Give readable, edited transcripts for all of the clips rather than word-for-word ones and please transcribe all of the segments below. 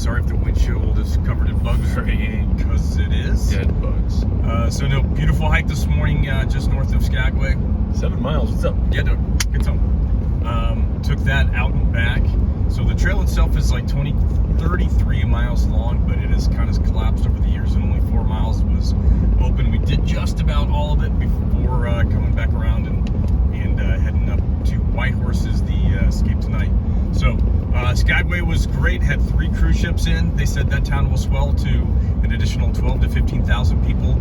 sorry if the windshield is covered in bugs or anything, because it is. Dead bugs. So no, beautiful hike this morning, just north of Skagway. 7 miles, what's up? Yeah, good time. Took that out and back. So the trail itself is like 33 miles long, but it has kind of collapsed over the years, and only 4 miles was open. We did just about all of it before coming back around and heading up to Whitehorse's, the Escape Tonight. So Skagway was great, had 3 cruise ships in. They said that town will swell to an additional 12 to 15,000 people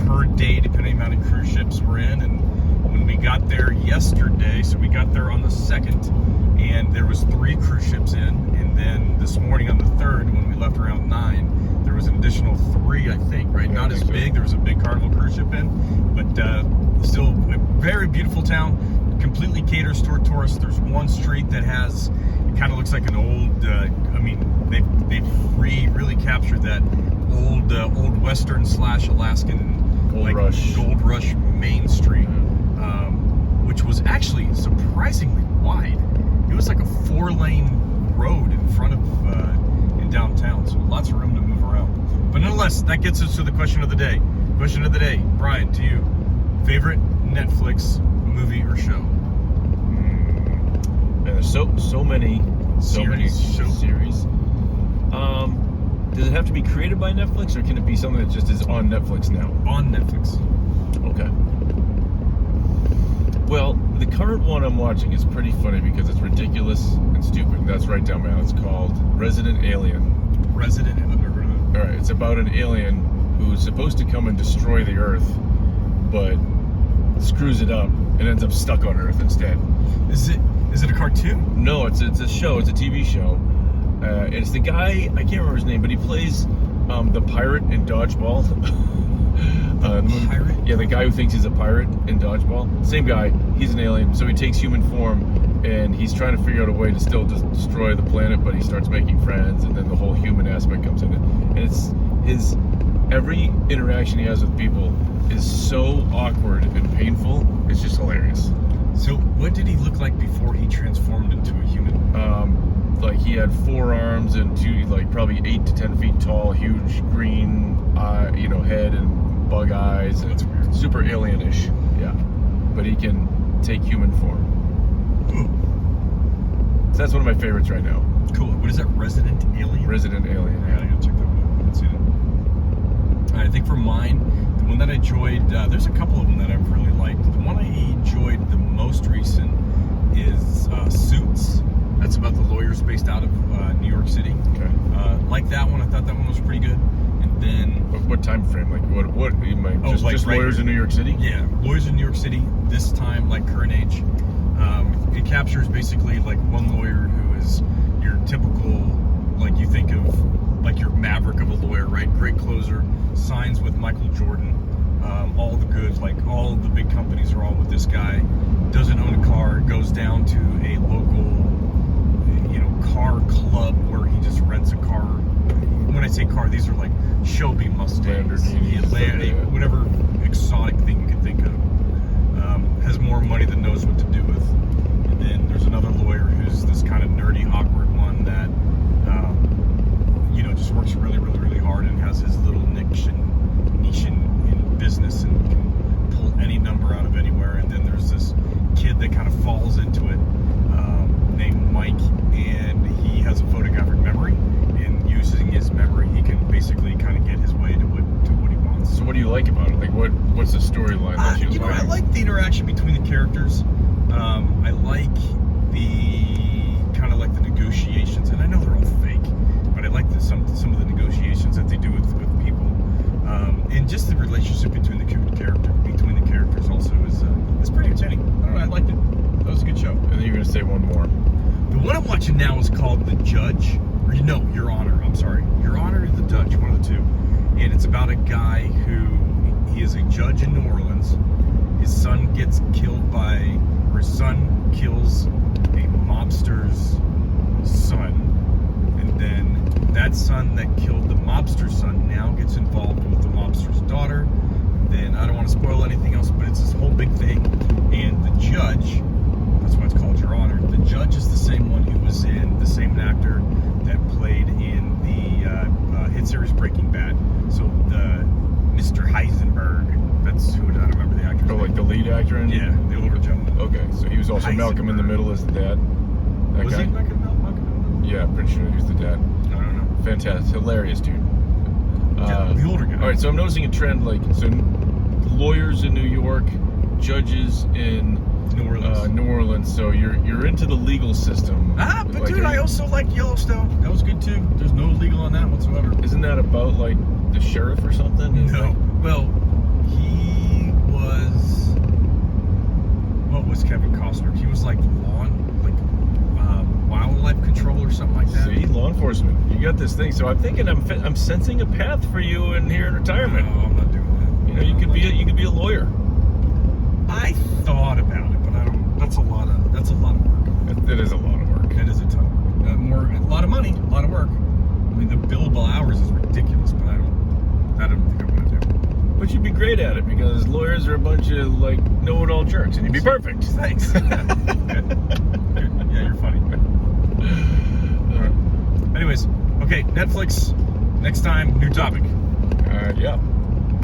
per day, depending on how many cruise ships were in. And when we got there yesterday, so we got there on the 2nd, and there was 3 cruise ships in, and then this morning on the 3rd, when we left around 9, there was an additional 3, I think, right? Yeah, not as big. There was a big Carnival cruise ship in, but still a very beautiful town. Completely caters toward tourists. There's one street that has, it kind of looks like an old, they've really captured that old Western / Alaskan Gold Rush Main Street, which was actually surprisingly wide. It was like a 4-lane road in front of in downtown, so lots of room to move around. But nonetheless, that gets us to the question of the day. Question of the day, Brian, to you: favorite Netflix movie or show? Man, there's so many series. Does it have to be created by Netflix, or can it be something that just is on Netflix now? On Netflix. Okay. Well, the current one I'm watching is pretty funny because it's ridiculous and stupid. That's right down my alley. It's called Resident Alien. Resident Alien. All right, it's about an alien who's supposed to come and destroy the Earth, but screws it up and ends up stuck on Earth instead. Is it a cartoon? No, it's a show. It's a TV show. It's the guy, I can't remember his name, but he plays the pirate in Dodgeball. Pirate? Yeah, the guy who thinks he's a pirate in Dodgeball. Same guy. He's an alien, so he takes human form, and he's trying to figure out a way to still destroy the planet, but he starts making friends, and then the whole human aspect comes in. And it's every interaction he has with people is so awkward and painful. It's just hilarious. So what did he look like before he transformed into a human? Like he had 4 arms and 2, like probably 8 to 10 feet tall, huge green, head and bug eyes. And That's weird. Super alienish, yeah. But he can take human form. Ooh. So that's one of my favorites right now. Cool. What is that? Resident Alien? Resident Alien. Yeah, I gotta check that one out. I haven't seen it. All right, I think for mine, the one that I enjoyed, there's a couple of them that I've really liked. The one I enjoyed the most recent is Suits. That's about the lawyers based out of New York City. Okay. Like that one, I thought that one was pretty good. And then, What time frame? Like what? You might just right, lawyers in New York City? yeah, lawyers in New York City. This time, like current age, it captures basically like one lawyer who is your typical, like you think of, like your maverick of a lawyer, right? Great closer, signs with Michael Jordan. All the goods, like all the big companies are all with this guy. Doesn't own a car, goes down to a local, car club where he just rents a car. When I say car, these are like Shelby Mustangs, whatever exotic thing you can think of. Has more money than knows what to do with. And then there's another lawyer who's this kind of nerdy, awkward one that, just works really, really, really hard and has his little niche in business and can pull any number out of anywhere. And then there's this kid that kind of falls into it, named Mike, and he has a photographic memory, and using his memory he can basically kind of get his way to what he wants. So what do you like about it? Like what's the storyline that you like? I like the interaction between the characters. I like the negotiations, and I know they're all fake, but I like some of the negotiations that they do with people, and just the relationship between the characters also is pretty entertaining. I don't know, I liked it. That was a good show. And then you're gonna say one more. The one I'm watching now is called The Judge, Your Honor. I'm sorry, Your Honor or The Judge, one of the two. And it's about a guy who he is a judge in New Orleans. His son kills a mobster's son, and then that son that killed the mobster's son now gets involved with the mobster's daughter. Then I don't want to spoil anything else, but it's this whole big thing. And the judge, that's why it's called Your Honor. The judge is the same one who was in, the same actor that played in So Malcolm in the Middle is the dad. That Was guy. he Malcolm? Yeah, pretty sure he was the dad. I don't know. Fantastic, hilarious dude. The older guy. All right, so I'm noticing a trend, like, so lawyers in New York, judges in New Orleans. So you're into the legal system. But like, dude, I also like Yellowstone. That was good too. There's no legal on that whatsoever. Isn't that about like the sheriff or something? No. Well, he was. What was Kevin Costner? He was like wildlife control or something like that. See, law enforcement. You got this thing. So I'm thinking I'm sensing a path for you in here in retirement. No, I'm not doing that. You know, you could be a lawyer. I thought about it, but I don't. That's a lot of work. It is a lot of work. It is a ton of work. A lot of money, a lot of work. I mean, the billable hours is ridiculous, but I don't think I want to do. But you'd be great at it because lawyers are a bunch of like know-it-all jerks, and you'd be perfect. Thanks. Good. Yeah, you're funny. All right. Anyways, okay, Netflix. Next time, new topic. Yeah.